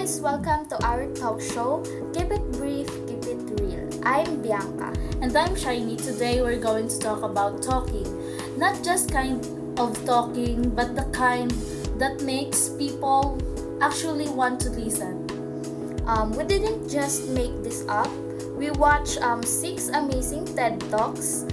guys, welcome to our talk show. Keep it brief, keep it real. I'm Bianca. And I'm Shiny. Today we're going to talk about talking. Not just kind of talking, but the kind that makes people actually want to listen. We didn't just make this up. We watched 6 amazing TED Talks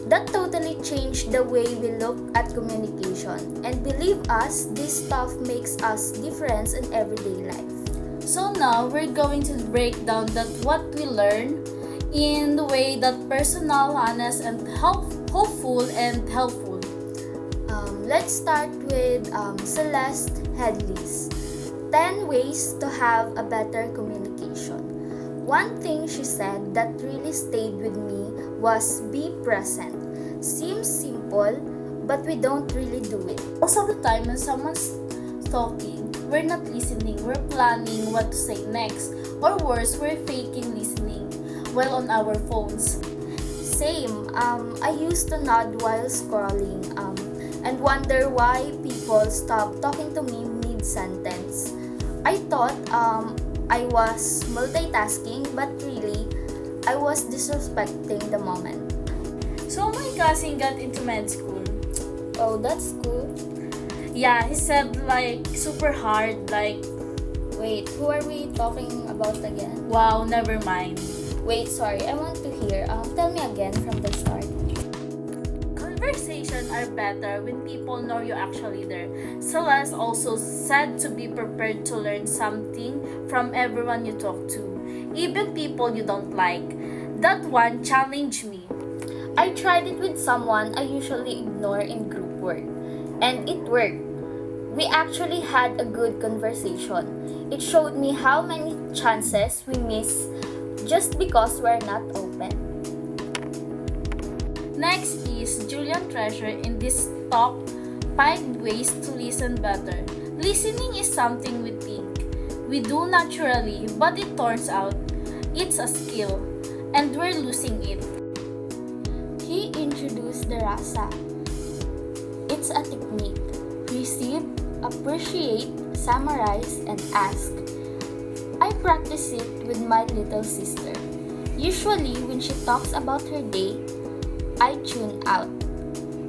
that totally changed the way we look at communication. And believe us, this stuff makes us difference in everyday life. So now we're going to break down that what we learn in the way that personal, honest, and hopeful and helpful. Let's start with Celeste Headley's 10 ways to have a better communication. One thing she said that really stayed with me was be present. Seems simple, but we don't really do it. Most of the time when someone's talking, we're not listening, we're planning what to say next. Or worse, we're faking listening while on our phones. Same. I used to nod while scrolling and wonder why people stop talking to me mid-sentence. I thought I was multitasking, but really, I was disrespecting the moment. So my cousin got into med school. Oh, that's cool. Yeah, he said like super hard, like, Wait, who are we talking about again? wow, never mind. Wait, sorry, I want to hear. Tell me again from the start. Conversations are better when people know you're actually there. Celeste also said to be prepared to learn something from everyone you talk to, even people you don't like. That one challenged me. I tried it with someone I usually ignore in group work, and it worked. We actually had a good conversation. It showed me how many chances we miss just because we're not open. Next is Julian Treasure in this top 5 ways to listen better. Listening is something we think we do naturally, but it turns out it's a skill and we're losing it. He introduced the rasa. It's a technique. Receive, appreciate, summarize, and ask. I practice it with my little sister. Usually, when she talks about her day, I tune out.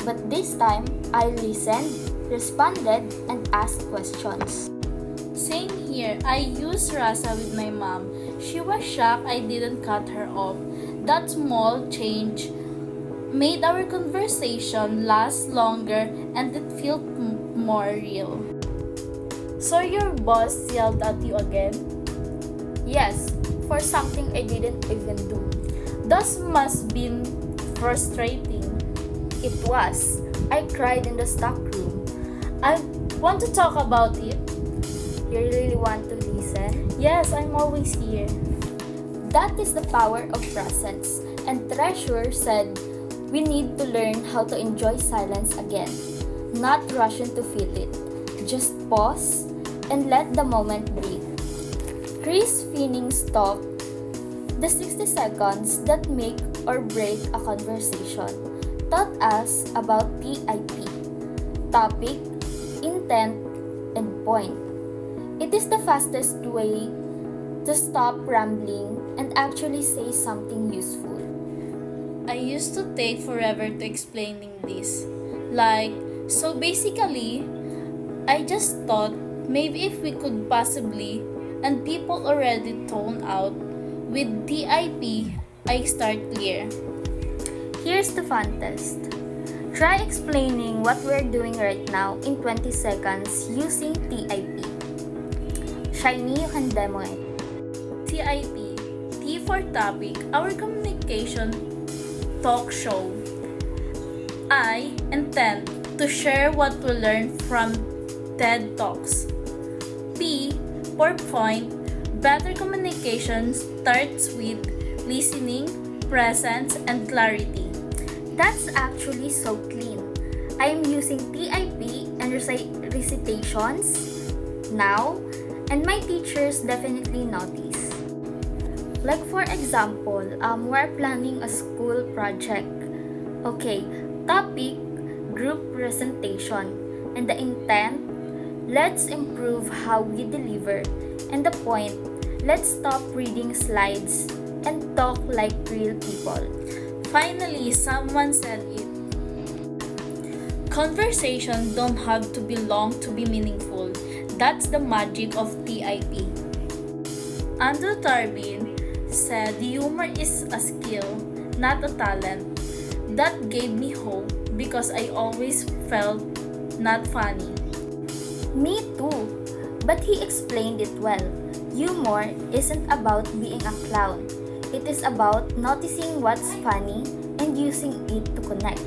But this time, I listened, responded, and asked questions. Same here. I used Rasa with my mom. She was shocked I didn't cut her off. That small change made our conversation last longer and it felt more real. So your boss yelled at you again? Yes, for something I didn't even do. That must been frustrating. It was. I cried in the stock room. I want to talk about it. You really want to listen? Yes, I'm always here. That is the power of presence. And Treasure said, we need to learn how to enjoy silence again. Not rush in to feel it. Just pause and let the moment breathe. Chris Finning's talk, the 60 seconds that make or break a conversation, taught us about TIP, topic, intent, and point. It is the fastest way to stop rambling and actually say something useful. I used to take forever to explaining this. Like, so basically, I just thought maybe if we could possibly, and people already tone out, with TIP, I start clear. Here's the fun test. Try explaining what we're doing right now in 20 seconds using TIP. Shiny, you can demo it. TIP, T for topic, our communication talk show. I intend to share what we learned from TED Talks. P for point, better communication starts with listening, presence, and clarity. That's actually so clean. I am using TIP and recitations now, and my teachers definitely notice. Like for example, we're planning a school project. Okay, topic, group presentation, and the intent Let's improve how we deliver. And the point, let's stop reading slides and talk like real people. Finally, someone said it. Conversation don't have to be long to be meaningful. That's the magic of TIP. Andrew Tarbin said humor is a skill, not a talent. That gave me hope because I always felt not funny. Me too. But he explained it well. Humor isn't about being a clown. It is about noticing what's funny and using it to connect.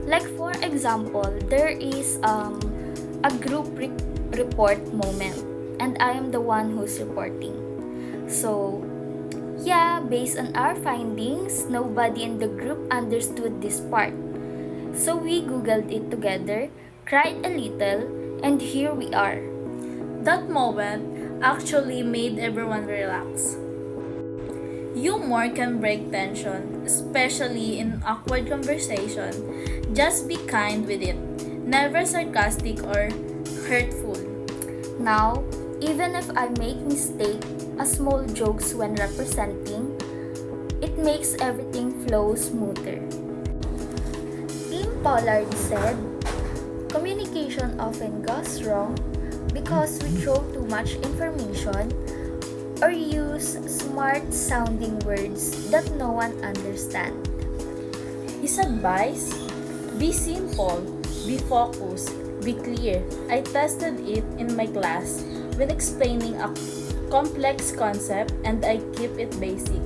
Like for example, there is a group report moment and I am the one who's reporting. So, yeah, based on our findings, nobody in the group understood this part. So we googled it together, cried a little, and here we are. That moment actually made everyone relax. Humor can break tension, especially in awkward conversation. Just be kind with it, never sarcastic or hurtful. Now, even if I make mistake, a small jokes when representing, it makes everything flow smoother. Tim Pollard said, communication often goes wrong because we throw too much information or use smart-sounding words that no one understands. His advice? Be simple, be focused, be clear. I tested it in my class when explaining a complex concept and I keep it basic.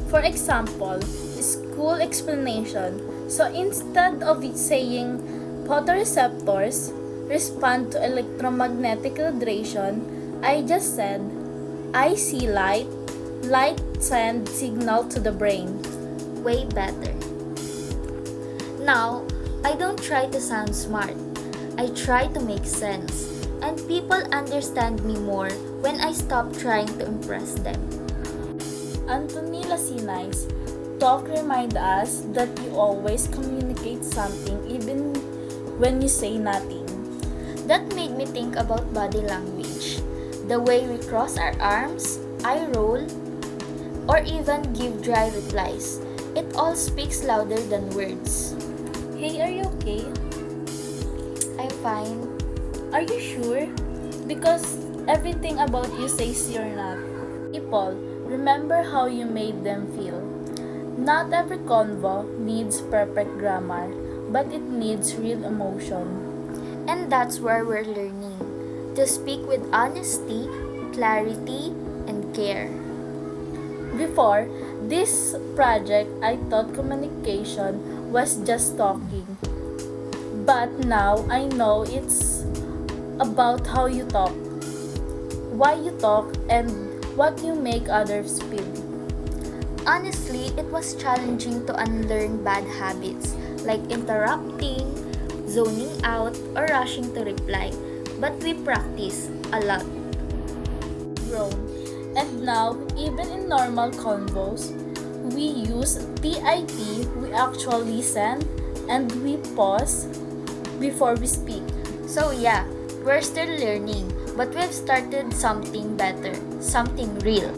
For example, school explanation. So instead of saying photoreceptors respond to electromagnetic radiation, I just said, I see light, light sends signal to the brain. Way better. Now, I don't try to sound smart. I try to make sense. And people understand me more when I stop trying to impress them. Anthony Lasinais, talk remind us that you always communicate something even when you say nothing. That made me think about body language. The way we cross our arms, eye roll, or even give dry replies. It all speaks louder than words. Hey, are you okay? I'm fine. Are you sure? Because everything about you says you're not. People, remember how you made them feel. Not every convo needs perfect grammar, but it needs real emotion. And that's where we're learning to speak with honesty, clarity, and care. Before this project, I thought communication was just talking. But now I know it's about how you talk, why you talk, and what you make others feel. Honestly, it was challenging to unlearn bad habits like interrupting, zoning out, or rushing to reply. But we practice a lot. Grown. And now, even in normal convos, we use TIP, we actually listen, and we pause before we speak. So yeah, we're still learning, but we've started something better, something real.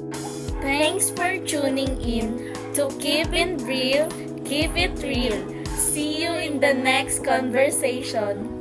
Thanks for tuning in to Keep It Real, Keep It Real. See you in the next conversation.